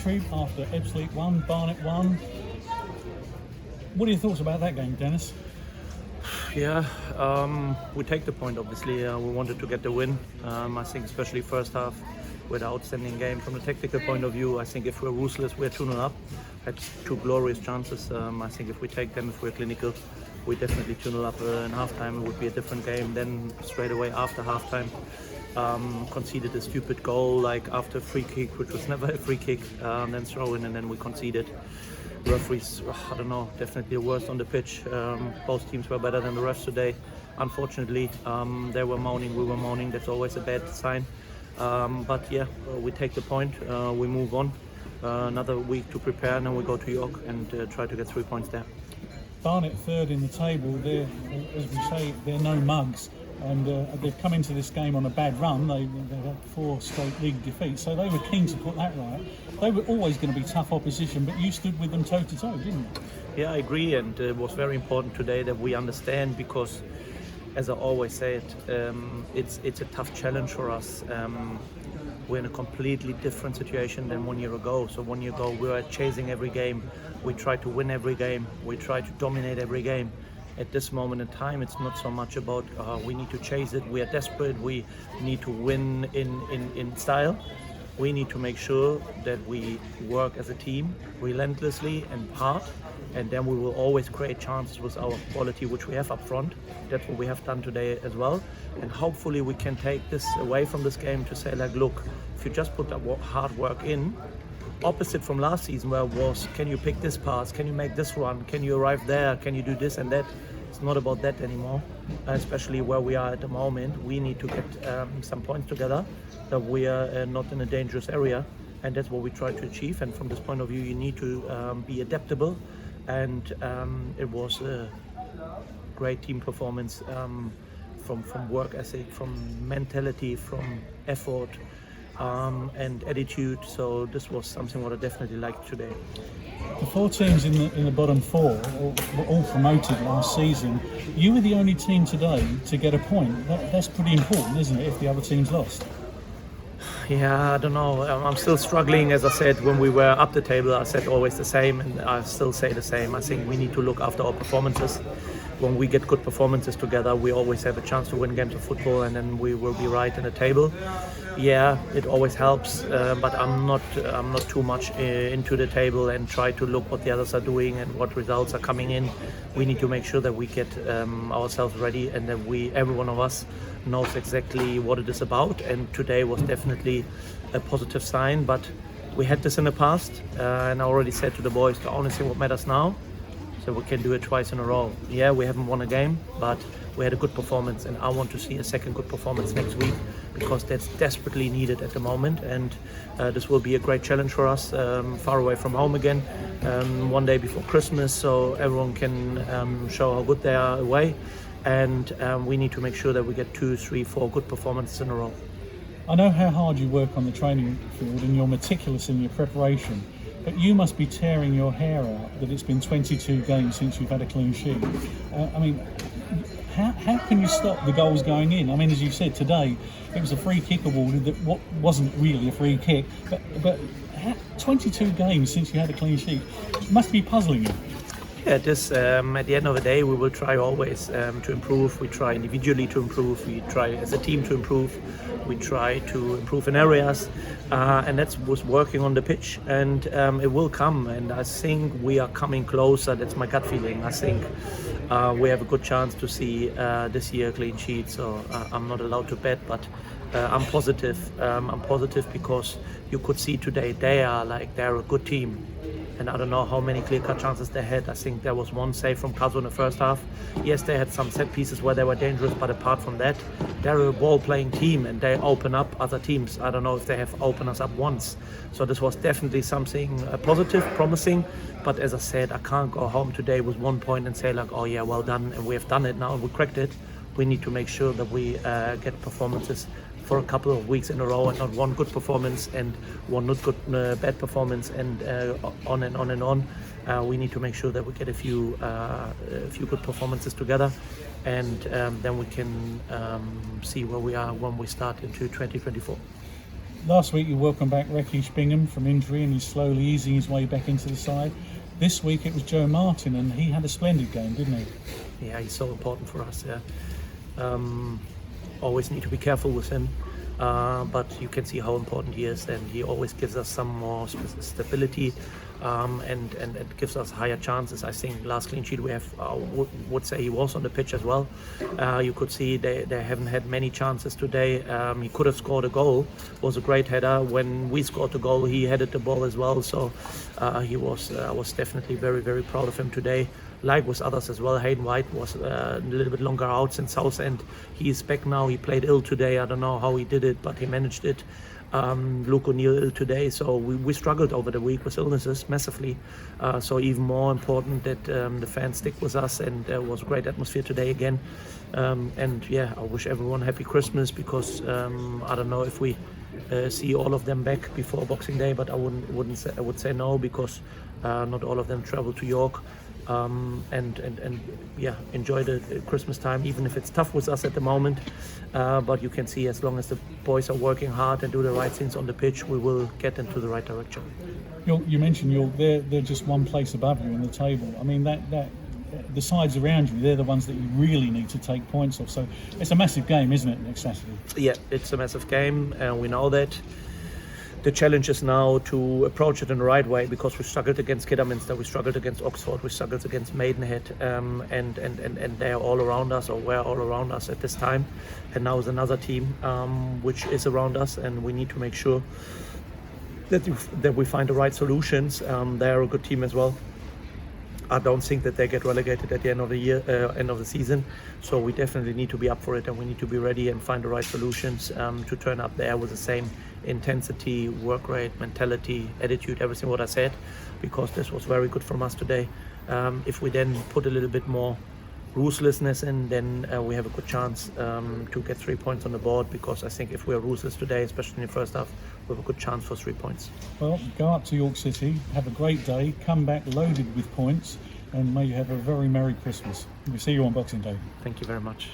Kutrieb after Ebbsfleet won, Barnet won. What are your thoughts about that game, Dennis? Yeah, we take the point, obviously. We wanted to get the win. I think especially first half with an outstanding game. From the technical point of view, I think if we're ruthless, we're 2-0 up. Had two glorious chances. I think if we take them, if we're clinical, we definitely 2-0 up in halftime. It would be a different game. Then straight away after halftime, conceded a stupid goal, like after a free kick, which was never a free kick, then throw in, and then we conceded. Referees, I don't know, definitely the worst on the pitch. Both teams were better than the refs today. Unfortunately, they were moaning, we were moaning. That's always a bad sign. But yeah, we take the point, we move on. Another week to prepare, and then we go to York and try to get 3 points there. Barnet third in the table. They're, as we say, they're no mugs. And they've come into this game on a bad run. They've had 4 straight league defeats, so they were keen to put that right. They were always going to be tough opposition, but you stood with them toe to toe, didn't you? Yeah, I agree, and it was very important today that we understand, because, as I always say it's a tough challenge for us. We're in a completely different situation than 1 year ago. So 1 year ago we were chasing every game. We tried to win every game. We tried to dominate every game. At this moment in time, it's not so much about we need to chase it, we are desperate, we need to win in style. We need to make sure that we work as a team relentlessly and hard, and then we will always create chances with our quality which we have up front. That's what we have done today as well, and hopefully we can take this away from this game to say, like, look, if you just put that hard work in, opposite from last season where it was, can you pick this pass, can you make this run, can you arrive there, can you do this and that. It's not about that anymore, especially where we are at the moment. We need to get some points together, that we are not in a dangerous area, and that's what we try to achieve. And from this point of view, you need to be adaptable, and it was a great team performance, from work ethic, from mentality, from effort, and attitude. So this was something what I definitely liked today. The 4 teams in the bottom 4 were all promoted last season. You were the only team today to get a point. That's pretty important, isn't it, if the other teams lost? Yeah, I don't know. I'm still struggling. As I said, when we were up the table, I said always the same, and I still say the same. I think we need to look after our performances. When we get good performances together, we always have a chance to win games of football, and then we will be right in the table. Yeah, it always helps, but I'm not too much into the table and try to look what the others are doing and what results are coming in. We need to make sure that we get ourselves ready, and that every one of us knows exactly what it is about. And today was definitely a positive sign, but we had this in the past, and I already said to the boys, the only thing what matters now, so we can do it twice in a row. Yeah, we haven't won a game, but we had a good performance, and I want to see a second good performance next week, because that's desperately needed at the moment. And this will be a great challenge for us, far away from home again, one day before Christmas, so everyone can show how good they are away. And we need to make sure that we get 2, 3, 4 good performances in a row. I know how hard you work on the training field and you're meticulous in your preparation, but you must be tearing your hair out that it's been 22 games since you've had a clean sheet. How can you stop the goals going in? I mean, as you said today, it was a free kick awarded that wasn't really a free kick, but 22 games since you had a clean sheet must be puzzling you. Yeah, this at the end of the day, we will try always to improve. We try individually to improve. We try as a team to improve. We try to improve in areas, and that's what's working on the pitch. And it will come. And I think we are coming closer. That's my gut feeling. I think we have a good chance to see this year a clean sheet. So I'm not allowed to bet, but I'm positive. I'm positive because you could see today they're a good team. And I don't know how many clear-cut chances they had. I think there was one save from Kazu in the first half. Yes, they had some set pieces where they were dangerous, but apart from that, they're a ball-playing team and they open up other teams. I don't know if they have opened us up once. So this was definitely something positive, promising. But as I said, I can't go home today with 1 point and say like, oh yeah, well done, and we have done it now, we cracked it. We need to make sure that we get performances for a couple of weeks in a row, and not one good performance and one not good bad performance, and on and on and on. We need to make sure that we get a few good performances together, and then we can see where we are when we start into 2024. Last week you welcomed back Rekish Bingham from injury and he's slowly easing his way back into the side. This week it was Joe Martin and he had a splendid game, didn't he? Yeah, he's so important for us. Yeah, always need to be careful with him, but you can see how important he is, and he always gives us some more stability, and it gives us higher chances. I think last clean sheet we have would say he was on the pitch as well. You could see they haven't had many chances today. He could have scored a goal. Was a great header. When we scored the goal, he headed the ball as well. So I was definitely very proud of him today. Like with others as well, Hayden White was a little bit longer out since Southend. He is back now. He played ill today. I don't know how he did it, but he managed it. Luke O'Neill ill today, so we struggled over the week with illnesses massively. So even more important that the fans stick with us, and there was a great atmosphere today again. And yeah, I wish everyone happy Christmas, because I don't know if we see all of them back before Boxing Day, but I would say no, because not all of them travel to York. And yeah, enjoy the Christmas time, even if it's tough with us at the moment. But you can see, as long as the boys are working hard and do the right things on the pitch, we will get into the right direction. You mentioned York, they're just one place above you in the table. I mean, that the sides around you, they're the ones that you really need to take points off. So it's a massive game, isn't it, next Saturday? Yeah, it's a massive game, and we know that. The challenge is now to approach it in the right way, because we struggled against Kidderminster, we struggled against Oxford, we struggled against Maidenhead, and they are all around us, or were all around us at this time. And now is another team which is around us, and we need to make sure that we find the right solutions. They are a good team as well. I don't think that they get relegated at the end of the year, end of the season. So we definitely need to be up for it, and we need to be ready and find the right solutions to turn up there with the same intensity, work rate, mentality, attitude, everything what I said, because this was very good from us today. If we then put a little bit more ruthlessness in, then we have a good chance to get 3 points on the board, because I think if we are ruthless today, especially in the first half, we have a good chance for 3 points. Well, go up to York City, have a great day, come back loaded with points, and may you have a very Merry Christmas. We'll see you on Boxing Day. Thank you very much.